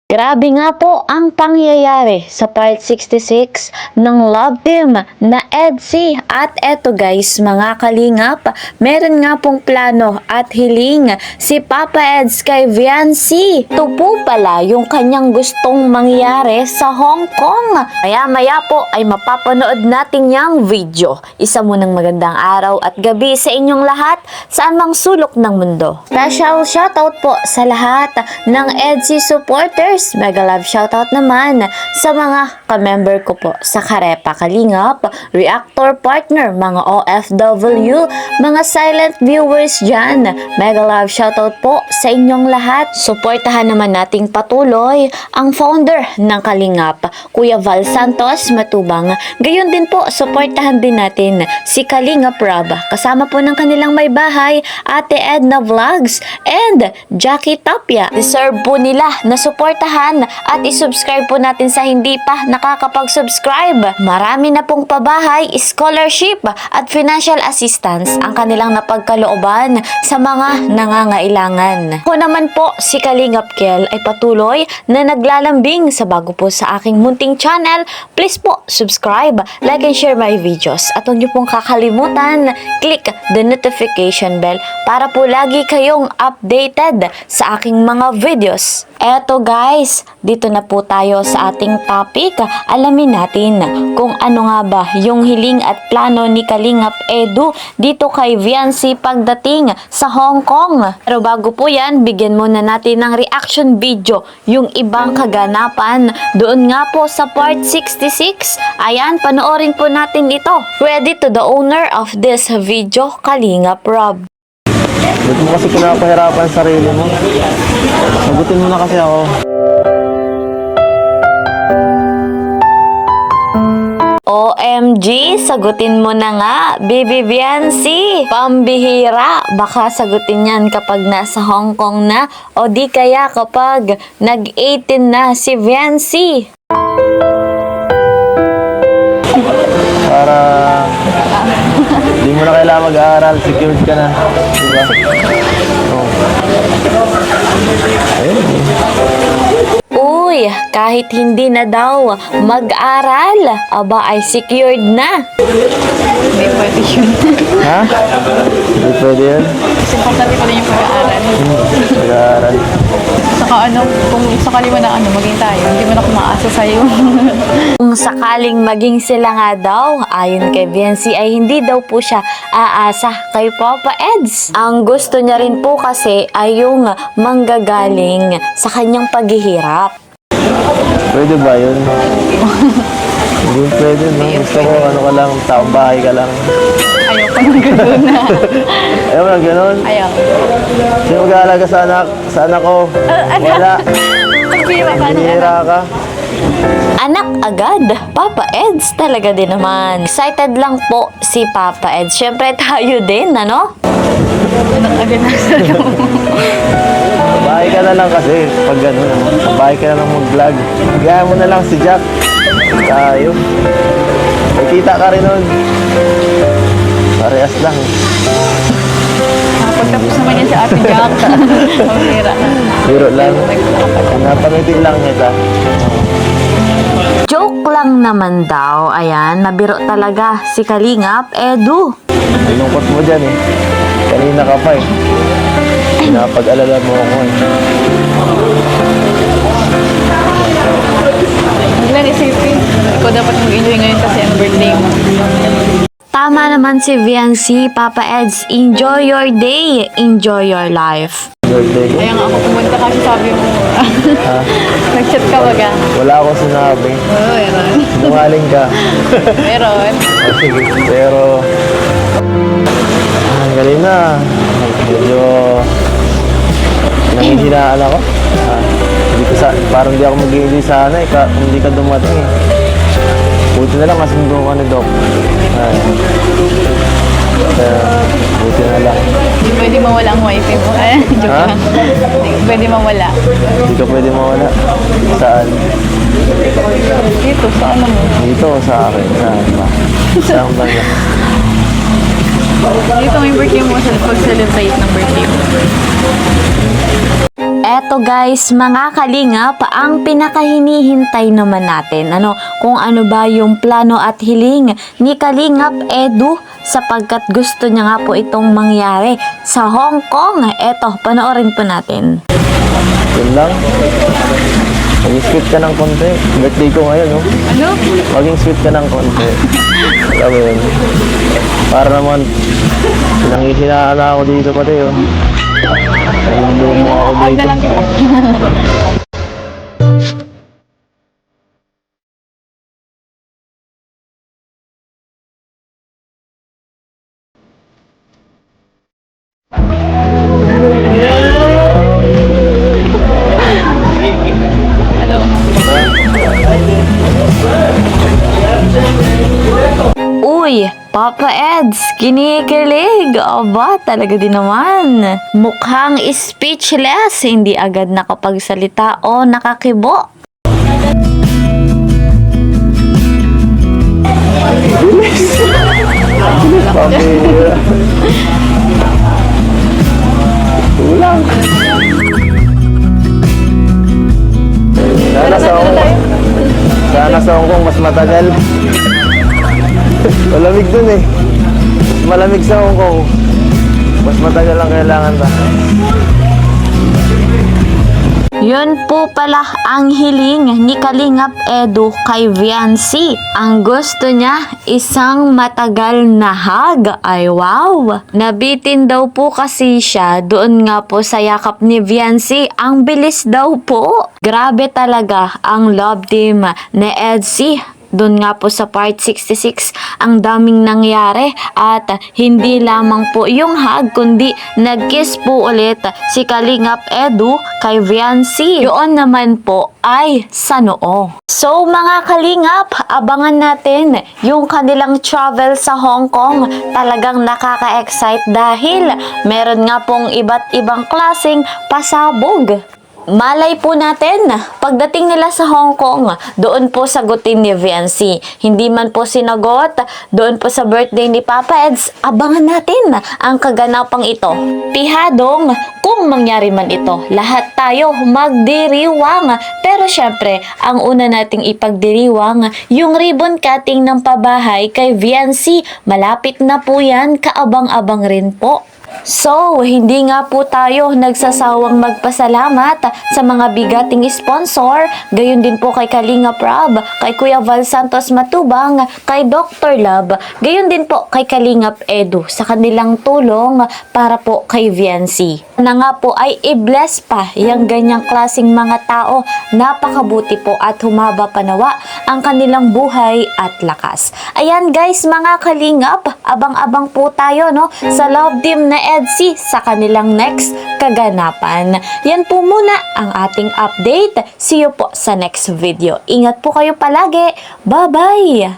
Grabe nga po ang pangyayari sa part 66 ng Love Team na EDSI. At eto guys, mga kalingap, meron nga pong plano at hiling si Papa Eds kay Viancy. Ito po pala yung kanyang gustong mangyari sa Hong Kong. Maya po ay mapapanood natin yung video. Isa munang magandang araw at gabi sa inyong lahat saan mang sulok ng mundo. Special shoutout po sa lahat ng EDSI supporters. Mega love shoutout naman sa mga ka-member ko po sa Karepa Kalingap, Reactor Partner, mga OFW, mga silent viewers dyan. Mega love shoutout po sa inyong lahat. Suportahan naman nating patuloy ang founder ng Kalingap, Kuya Val Santos Matubang. Gayon din po, suportahan din natin si Kalingap Rob. Kasama po ng kanilang may bahay, Ate Edna Vlogs and Jackie Tapia. Deserve po nila na suportahan at isubscribe po natin sa hindi pa nakakapag-subscribe. Marami na pong pabahay, scholarship at financial assistance ang kanilang napagkalooban sa mga nangangailangan. Ako naman po, si Kalingap Kel ay patuloy na naglalambing sa bago po sa aking munting channel. Please po, subscribe, like and share my videos. At huwag niyo pong kakalimutan, click the notification bell para po lagi kayong updated sa aking mga videos. Eto guys, dito na po tayo sa ating topic. Alamin natin kung ano nga ba yung hiling at plano ni Kalingap Edu dito kay Viancy pagdating sa Hong Kong. Pero bago po yan, bigyan muna natin ng reaction video yung ibang kaganapan doon nga po sa part 66. Ayan, panoorin po natin ito. Credit to the owner of this video, Kalingap Rob. Ba't mo kasi pinapahirapan sarili mo? Sagutin mo na kasi ako. OMG, sagutin mo na nga, Baby Viancy. Pambihira, baka sagutin yan kapag nasa Hong Kong na o di kaya kapag nag-18 na si Viancy. Para hindi mo na kailangan mag-aaral, secured ka na. Diba? Oh. Ayun. Uy, kahit hindi na daw mag-aral, aba ay secured na. Hindi pwede yun. Ha? Hindi pwede yun? Kasi importante pa rin yung pag-aaral. Mag-aaral. Saka kung sakali mo na maging tayo, hindi mo na kumaasa sa'yo. Kung sakaling maging sila nga daw, ayon kay Viancy ay hindi daw po siya aasa kay Papa Eds. Ang gusto niya rin po kasi ay yung manggagaling sa kanyang paghihirap. Pwede ba yun? Hindi pwede, no? Gusto ko, ka lang, taong bahay ka lang. Ayaw ko nang gano'n na. Ayaw mo lang gano'n? Ayaw. Sino mag-aalaga sa anak ko? Wala. Pagbiwa ka na. Hinihira ka. Anak agad, Papa Eds talaga din naman. Excited lang po si Papa Eds. Syempre tayo din, ano? Anak agad na sa Bahay ka na lang kasi, pag gano'n, bahay ka na lang mag-vlog. Gaya mo na lang si Jack. Tayo. May kita ka rin nun. Parehas lang. Pagtapos naman yan sa Ate Jack. Pamira. Biro lang. Napamitin lang kita. Joke lang naman daw. Ayan, nabiro talaga si Kalingap Edu. Lungkot mo dyan eh. Kanina ka pa eh. Napag-alala mo ako eh. Huwag lang isipin. Ikaw dapat mag-enjoy ngayon kasi ang birthday mo. Tama naman si Viancy, Papa Eds. Enjoy your day. Enjoy your life. Birthday ko. Kaya nga ako pumunta kasi sabi mo. Ha? Nag-chat ka baga? Wala akong sinabi. Oo, meron. Sinungaling ka. Meron. Sige. Pero... ang galing na. Medyo... nangihinaan ako. Parang di ako mag-i-enjoy sana eh. Kung hindi ka dumating eh. Buti na lang kasundo ka ni Doc. Ay. Buti na lang. Hindi pwede mawala ang wifi mo. Joke Ha? lang. pwede mawala. Hindi ka pwede mawala. Saan? Dito, sa ano mo? Dito o sa akin? Saan ba? Saan ba yan? Dito may birthday mo sa pag-celebrate ng birthday mo. Eto guys, mga kalingap, ang pinakahinihintay naman natin, kung ano ba yung plano at hiling ni Kalingap Edu sapagkat gusto niya nga po itong mangyari sa Hong Kong. Eto, panoorin po natin. Yun lang. Maging sweet ka ng konti. Birthday ko ngayon, no? Ano? Maging sweet ka ng konti. Alam mo yun. Para naman, pinanghihinaan na ako dito pati, oh. Nalulung mo ako Huwag dito. na lang kita. Hello. Uy, Papa Eds, kinikilig. Aba, talaga din naman. Mukhang speechless, hindi agad nakapagsalita o nakakibo. Pambira. Tulang. Sana sa Hong Kong. Sana sa Hong Kong mas matagal. Malamig dun eh. Mas malamig sa Hong Kong. Mas matagal ang kailangan ba? Yun po pala ang hiling ni Kalingap Edu kay Viancy. Ang gusto niya, isang matagal na hug. Ay wow! Nabitin daw po kasi siya doon nga po sa yakap ni Viancy. Ang bilis daw po. Grabe talaga ang love team ni Edsy. Doon nga po sa part 66, ang daming nangyari at hindi lamang po yung hug kundi nag-kiss po ulit si Kalingap Edu kay Viancy. Yun naman po ay sa noo. So mga Kalingap, abangan natin yung kanilang travel sa Hong Kong. Talagang nakaka-excite dahil meron nga pong iba't ibang klaseng pasabog. Malay po natin, pagdating nila sa Hong Kong, doon po sagutin ni Viancy. Hindi man po sinagot, doon po sa birthday ni Papa Eds, abangan natin ang kaganapang ito. Tihadong, kung mangyari man ito, lahat tayo magdiriwang. Pero syempre, ang una nating ipagdiriwang, yung ribbon cutting ng pabahay kay Viancy. Malapit na po yan, kaabang-abang rin po. So, hindi nga po tayo nagsasawang magpasalamat sa mga bigating sponsor, gayon din po kay Kalinga Prab, kay Kuya Val Santos Matubang, kay Dr. Love, gayon din po kay Kalingap Edu sa kanilang tulong para po kay Viancy. Na nga po ay i-bless pa yung ganyang klaseng mga tao, napakabuti po at humaba panawa ang kanilang buhay at lakas. Ayan guys mga Kalingap, abang-abang po tayo sa love team na Edsy sa kanilang next kaganapan. Yan po muna ang ating update. See you po sa next video. Ingat po kayo palagi. Bye-bye!